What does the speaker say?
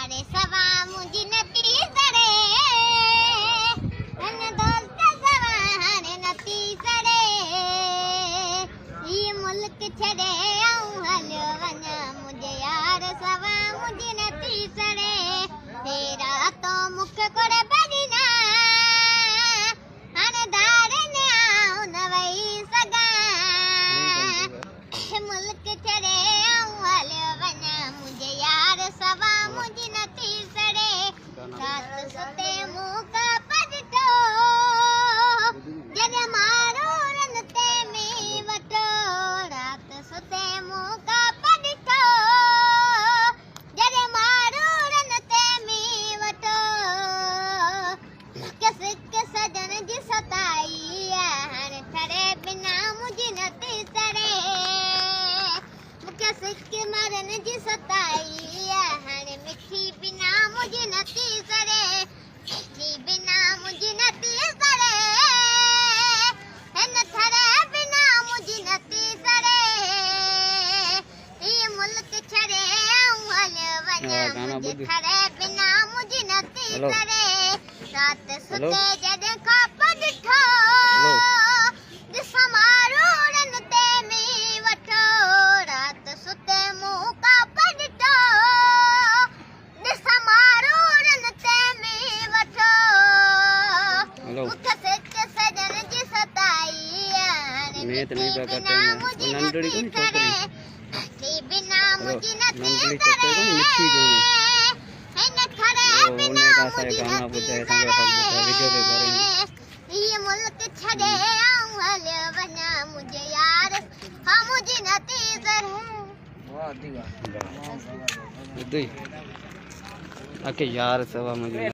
यारे सवा मुझी नती सड़े अन दोस्त सवा हाने नती सड़े ये मुल्क छड़े आऊं हलियो वञा मुझे यार सवा मुझी नती सड़े तेरा तो मुख कोड़े बदिना हाने दारे ने आऊं न वही सगा मुल्क छड़े आऊं हलियो वञा मुझे यार सवा मुझी नती सड़े रात सुते मुंह का पॾिठो जॾहिं मारो रन ते मी वठो रात सुते मुंह का पॾिठो जॾहिं मारो रन ते मी वठो सिक सजन जी सताई हाणे छड़े बिना मुझी नती सड़े मूंखे सिक मरन जी सताई हाणे मिठी बिना मुझी नती सड़े मिठी बिना मुझी नती सड़े हिन छड़े बिना मुझी नती सड़े ही मुल्क छड़े आऊं हलियो वञा मुझे छड़े बिना मुझी नती सड़े रात सुते जॾहिं खाप ॾिठो ॾिसां मारो रन ते मी वठो रात सुते मुंह काप ॾिठो ॾिसां मारो रन ते मी वठो मूंखे सिक सजन जी सताई हाणे मिठी बिना मुझी नती सड़े मिठी बिना मुझी नती सड़े हिन छड़े बिना मुझी नती सड़े ये मुल्क छड़े आऊं हलियो वञा मुझे यार हाँ मुझी नती सड़े वाह दी वाह आके यार सवा मुझे